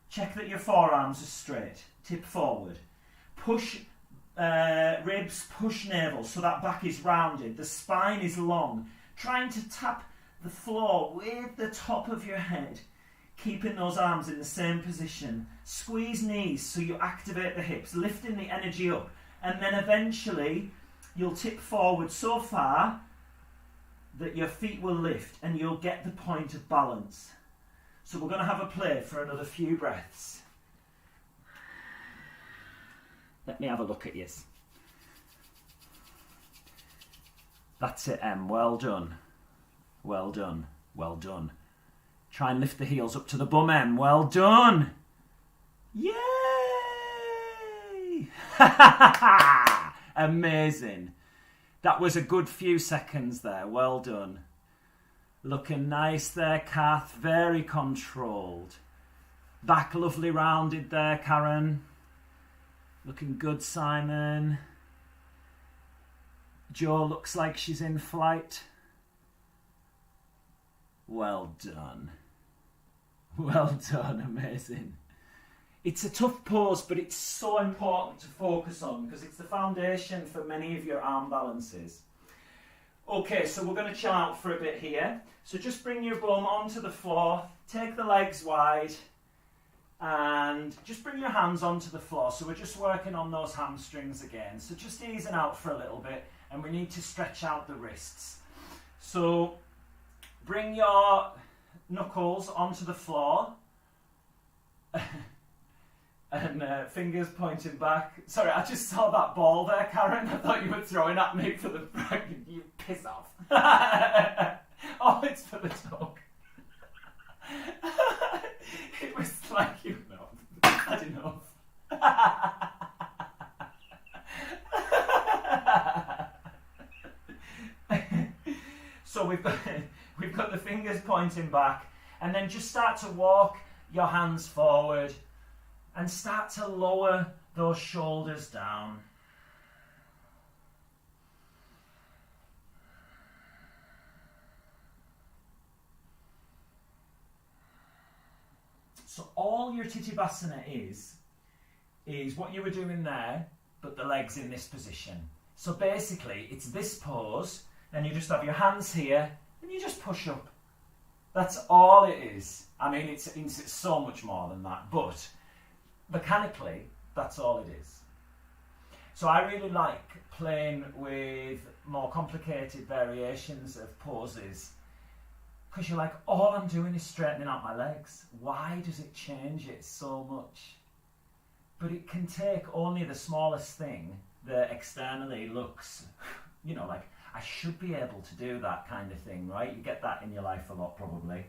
Check that your forearms are straight. Tip forward. Push ribs, push navel so that back is rounded. The spine is long. Trying to tap the floor with the top of your head. Keeping those arms in the same position. Squeeze knees so you activate the hips, lifting the energy up. And then eventually you'll tip forward so far that your feet will lift and you'll get the point of balance. So we're going to have a play for another few breaths. Let me have a look at you. That's it, Em. Well done. Well done. Well done. Try and lift the heels up to the bum, Em. Well done. Yay! Amazing. That was a good few seconds there. Well done. Looking nice there, Kath. Very controlled. Back lovely rounded there, Karen. Looking good, Simon. Jo looks like she's in flight. Well done. Well done. Amazing. It's a tough pose, but it's so important to focus on because it's the foundation for many of your arm balances. Okay, so we're going to chill out for a bit here. So just bring your bum onto the floor, take the legs wide, and just bring your hands onto the floor. So we're just working on those hamstrings again. So just easing out for a little bit, and we need to stretch out the wrists. So bring your knuckles onto the floor. And fingers pointing back. Sorry, I just saw that ball there, Karen. I thought you were throwing at me for the... You piss off. Oh, it's for the dog. It was like, you know, had enough. So we've got the fingers pointing back, and then just start to walk your hands forward and start to lower those shoulders down. So all your Tittibhasana is what you were doing there, but the legs in this position. So basically, it's this pose, and you just have your hands here, and you just push up. That's all it is. I mean, it's so much more than that, but mechanically, that's all it is. So I really like playing with more complicated variations of poses because you're like, all I'm doing is straightening out my legs. Why does it change it so much? But it can take only the smallest thing that externally looks, you know, like, I should be able to do that kind of thing, right? You get that in your life a lot, probably.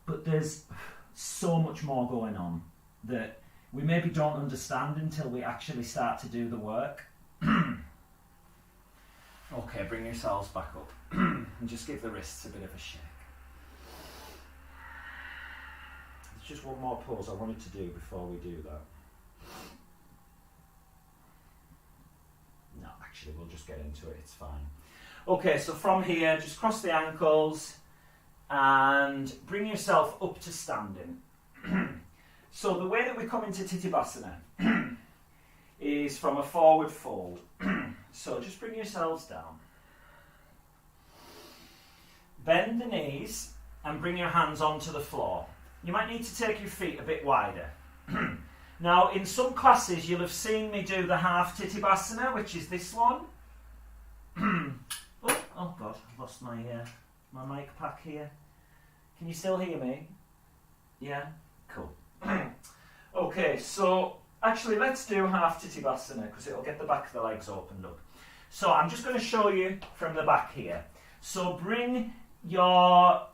But there's so much more going on that we maybe don't understand until we actually start to do the work. Okay, bring yourselves back up and just give the wrists a bit of a shake. There's just one more pose I wanted to do before we do that. No, actually, we'll just get into it, it's fine. Okay, so from here, just cross the ankles and bring yourself up to standing. So the way that we come into Tittibhasana is from a forward fold. So just bring yourselves down. Bend the knees and bring your hands onto the floor. You might need to take your feet a bit wider. Now, in some classes, you'll have seen me do the half Tittibhasana, which is this one. Oh God, I've lost my mic pack here. Can you still hear me? Yeah? Cool. Okay, so actually let's do half Tittibhasana because it'll get the back of the legs opened up. So I'm just going to show you from the back here. So bring your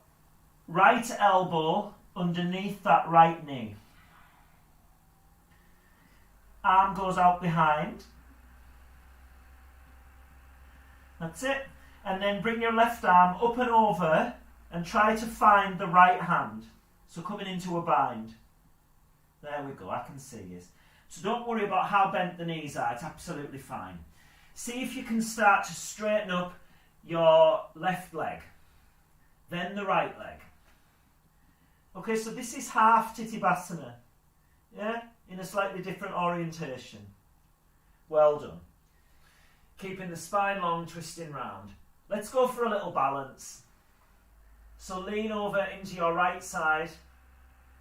right elbow underneath that right knee. arm goes out behind. That's it. And then bring your left arm up and over and try to find the right hand. So coming into a bind. There we go, I can see you. So don't worry about how bent the knees are, it's absolutely fine. See if you can start to straighten up your left leg, then the right leg. Okay, so this is half Tittibhasana, yeah, in a slightly different orientation. Well done. Keeping the spine long, twisting round. Let's go for a little balance. So lean over into your right side,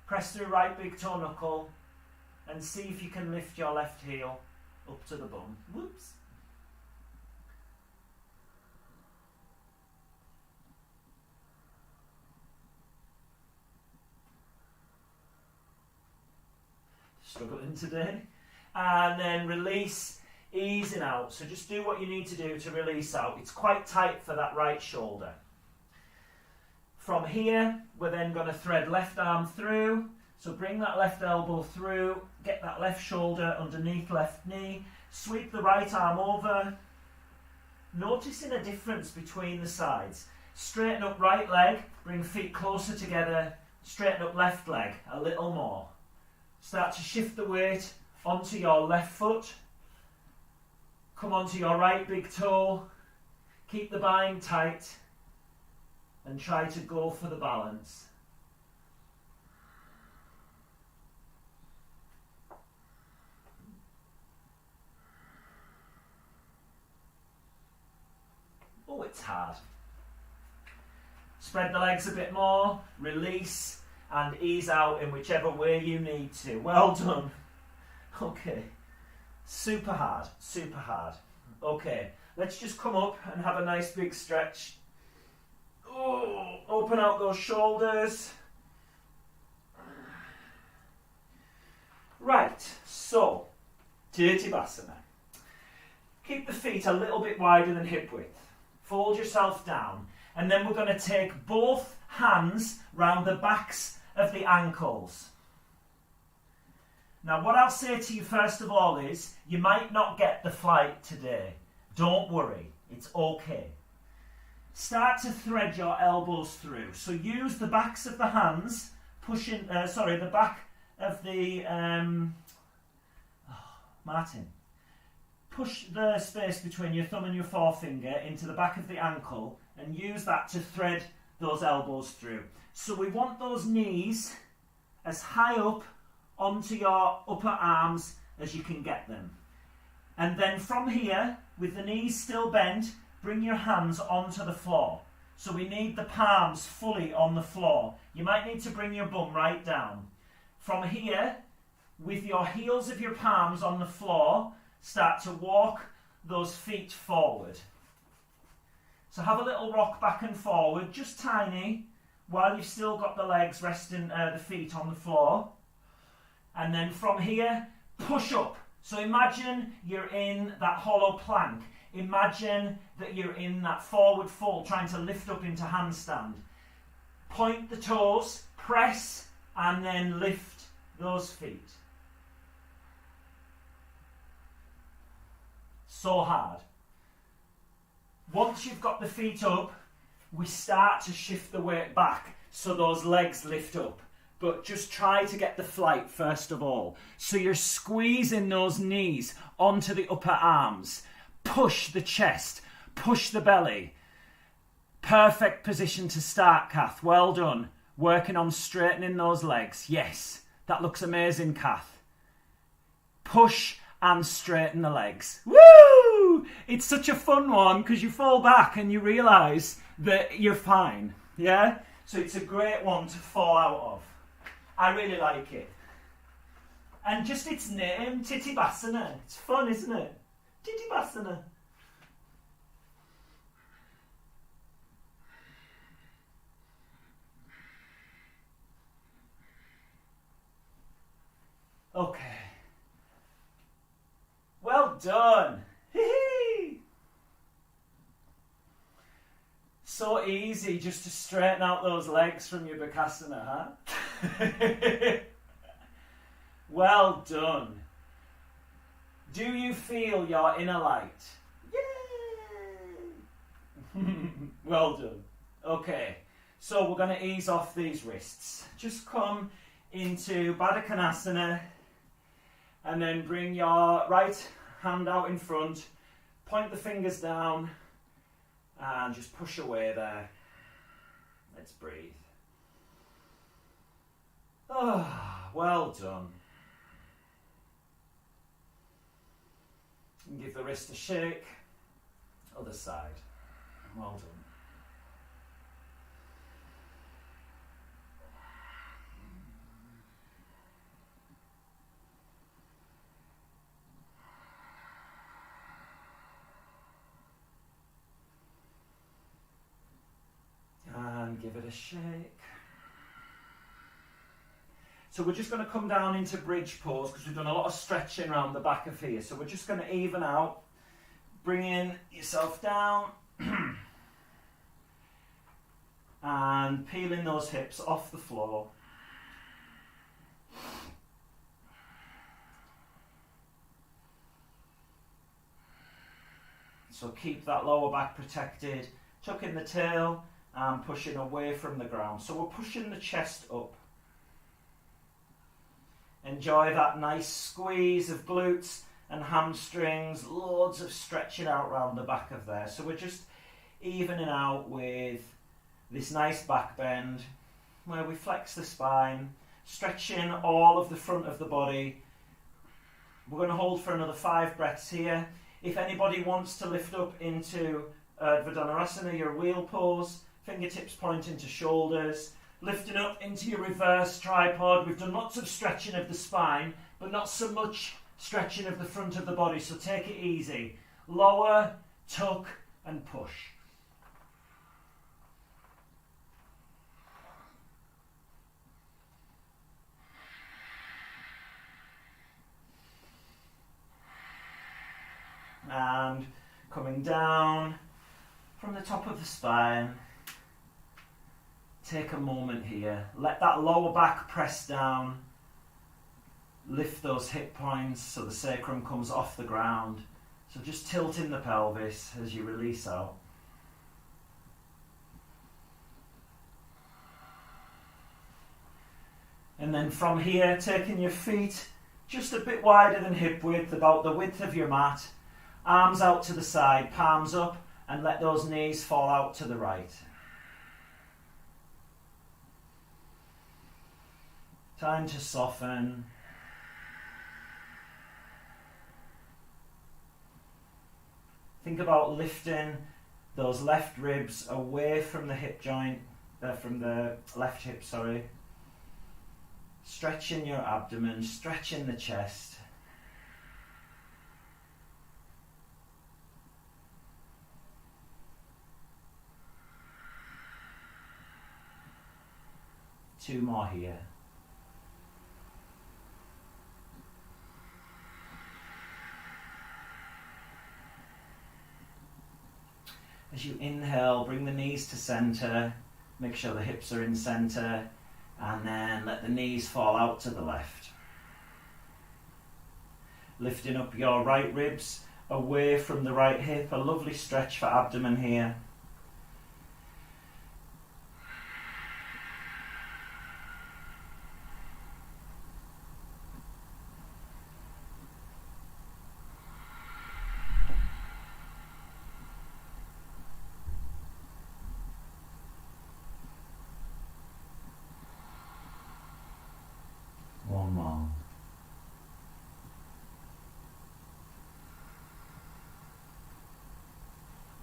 press through right big toe knuckle, and see if you can lift your left heel up to the bum. Whoops. Struggling today. And then release, easing out. So just do what you need to do to release out. It's quite tight for that right shoulder. From here, we're then going to thread left arm through. So bring that left elbow through, get that left shoulder underneath left knee, sweep the right arm over. Noticing a difference between the sides. Straighten up right leg, bring feet closer together, straighten up left leg a little more. Start to shift the weight onto your left foot. Come onto your right big toe. Keep the bind tight and try to go for the balance. Oh, it's hard. Spread the legs a bit more, release and ease out in whichever way you need to. Well done. Okay. Super hard, super hard. Okay, let's just come up and have a nice big stretch. Oh, open out those shoulders. Right, so, Tittibhasana. Keep the feet a little bit wider than hip width. Fold yourself down. And then we're going to take both hands round the backs of the ankles. Now what I'll say to you first of all is, you might not get the flight today. Don't worry, it's okay. Start to thread your elbows through. So use the backs of the hands, the back of the, Martin. Push the space between your thumb and your forefinger into the back of the ankle and use that to thread those elbows through. So we want those knees as high up onto your upper arms as you can get them. And then from here, with the knees still bent, bring your hands onto the floor. So we need the palms fully on the floor. You might need to bring your bum right down. From here, with your heels of your palms on the floor, start to walk those feet forward. So have a little rock back and forward, just tiny, while you've still got the legs resting, the feet on the floor. And then from here, push up. So imagine you're in that hollow plank. Imagine that you're in that forward fold, trying to lift up into handstand. Point the toes, press, and then lift those feet. So hard. Once you've got the feet up, we start to shift the weight back so those legs lift up. But just try to get the flight first of all. So you're squeezing those knees onto the upper arms. Push the chest, push the belly. Perfect position to start, Kath. Well done. Working on straightening those legs. Yes, that looks amazing, Kath. Push and straighten the legs. Woo! It's such a fun one because you fall back and you realise that you're fine. Yeah? So it's a great one to fall out of. I really like it. And just its name, Tittibhasana. It's fun, isn't it? Tittibhasana. Okay. Well done. Hee-hee. So easy just to straighten out those legs from your Bakasana, huh? Well done. Do you feel your inner light? Yay! Well done. Okay, so we're going to ease off these wrists. Just come into Baddha Konasana and then bring your right hand out in front, point the fingers down and just push away there. Let's breathe. Ah, well done. And give the wrist a shake. Other side. Well done. And give it a shake. So we're just going to come down into bridge pose because we've done a lot of stretching around the back of here. So we're just going to even out, bringing yourself down and peeling those hips off the floor. So keep that lower back protected, tucking the tail and pushing away from the ground. So we're pushing the chest up. Enjoy that nice squeeze of glutes and hamstrings, loads of stretching out around the back of there. So we're just evening out with this nice back bend where we flex the spine, stretching all of the front of the body. We're going to hold for another 5 breaths here. If anybody wants to lift up into Urdhva your wheel pose, fingertips pointing to shoulders, lifting up into your reverse tripod. We've done lots of stretching of the spine, but not so much stretching of the front of the body, so take it easy. Lower, tuck, and push. And coming down from the top of the spine, take a moment here. Let that lower back press down. Lift those hip points so the sacrum comes off the ground. So just tilting the pelvis as you release out. And then from here, taking your feet just a bit wider than hip width, about the width of your mat. Arms out to the side, palms up, and let those knees fall out to the right. Time to soften. Think about lifting those left ribs away from the hip joint, from the left hip, sorry. Stretching your abdomen, stretching the chest. Two more here. As you inhale, bring the knees to center, make sure the hips are in center, and then let the knees fall out to the left. Lifting up your right ribs away from the right hip, a lovely stretch for abdomen here. One more.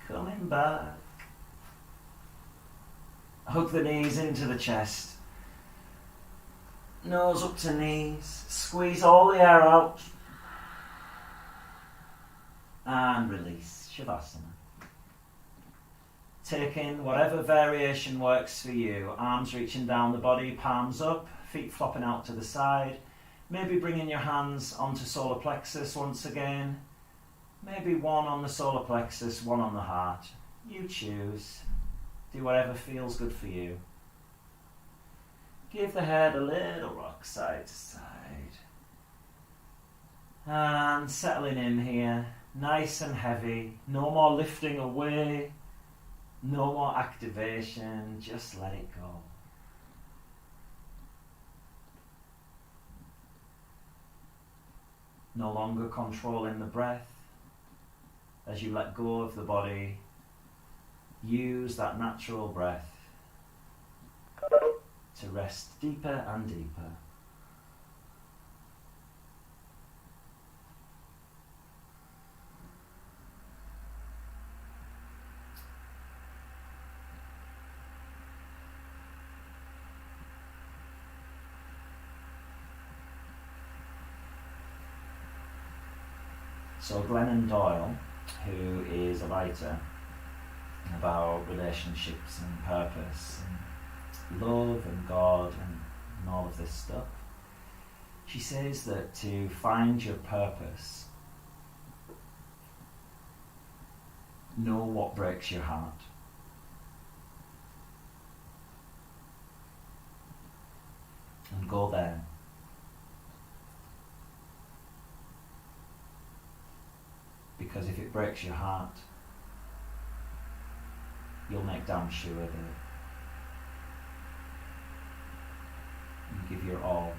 Coming back. Hug the knees into the chest. Nose up to knees. Squeeze all the air out. And release. Shavasana. Take in whatever variation works for you. Arms reaching down the body, palms up. Feet flopping out to the side. Maybe bringing your hands onto solar plexus once again. Maybe one on the solar plexus, one on the heart. You choose. Do whatever feels good for you. Give the head a little rock side to side. And settling in here, nice and heavy, no more lifting away, no more activation, just let it go. No longer controlling the breath. As you let go of the body, use that natural breath to rest deeper and deeper. So Glennon Doyle, who is a writer about relationships and purpose and love and God and all of this stuff, she says that to find your purpose, know what breaks your heart. And go there. Because if it breaks your heart, you'll make damn sure that you give your all.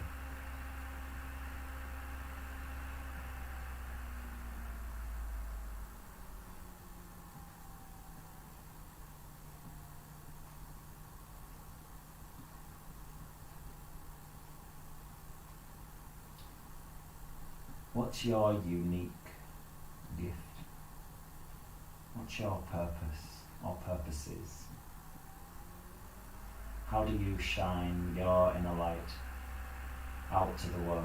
What's your unique gift? What's your purpose or purposes? How do you shine your inner light out to the world?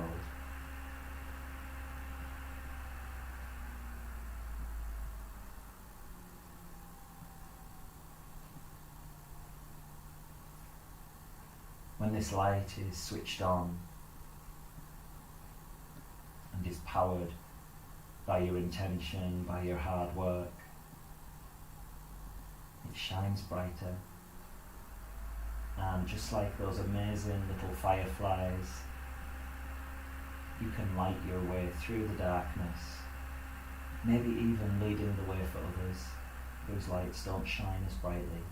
When this light is switched on and is powered by your intention, by your hard work, it shines brighter. And just like those amazing little fireflies, you can light your way through the darkness, maybe even leading the way for others whose lights don't shine as brightly.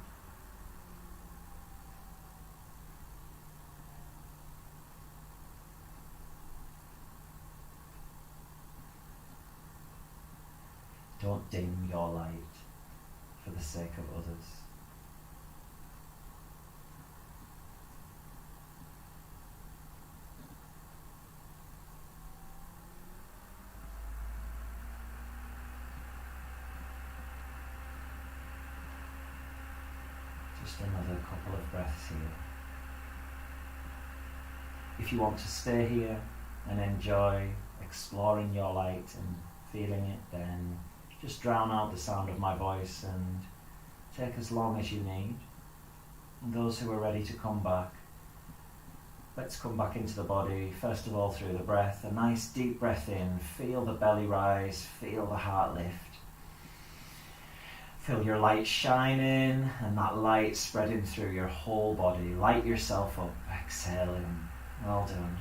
Don't dim your light for the sake of others. Just another couple of breaths here. If you want to stay here and enjoy exploring your light and feeling it, then just drown out the sound of my voice and take as long as you need. And those who are ready to come back, let's come back into the body, first of all through the breath. A nice deep breath in, feel the belly rise, feel the heart lift. Feel your light shining and that light spreading through your whole body. Light yourself up, exhaling. Well done.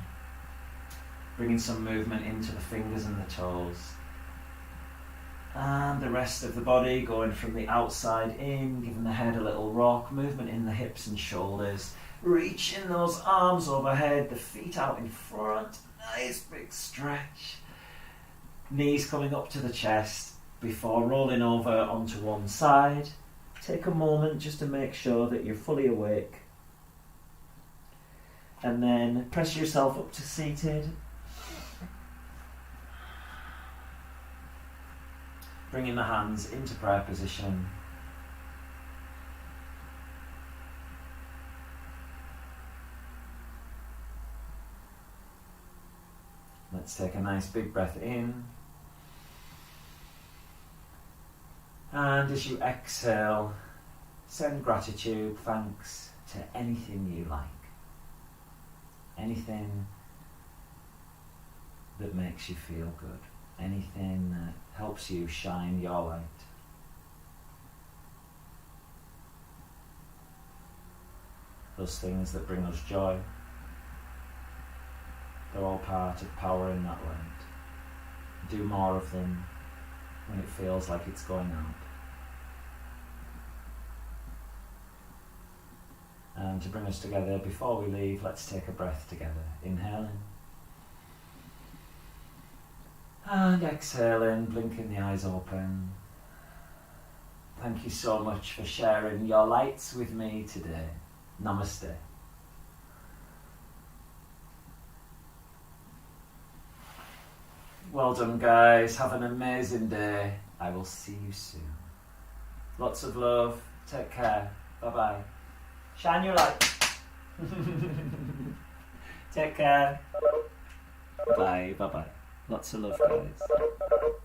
Bringing some movement into the fingers and the toes. And the rest of the body going from the outside in, giving the head a little rock, movement in the hips and shoulders, reaching those arms overhead, the feet out in front, nice big stretch, knees coming up to the chest before rolling over onto one side. Take a moment just to make sure that you're fully awake, and then press yourself up to seated. Bringing the hands into prayer position. Let's take a nice big breath in. And as you exhale, send gratitude, thanks to anything you like. Anything that makes you feel good. Anything that helps you shine your light. Those things that bring us joy, they're all part of powering that light. do more of them when it feels like it's going out. And to bring us together, before we leave, let's take a breath together. Inhaling. And exhaling, blinking the eyes open. Thank you so much for sharing your lights with me today. Namaste. Well done, guys. Have an amazing day. I will see you soon. Lots of love. Take care. Bye-bye. Shine your light. Take care. Bye. Bye-bye. Lots of love, guys.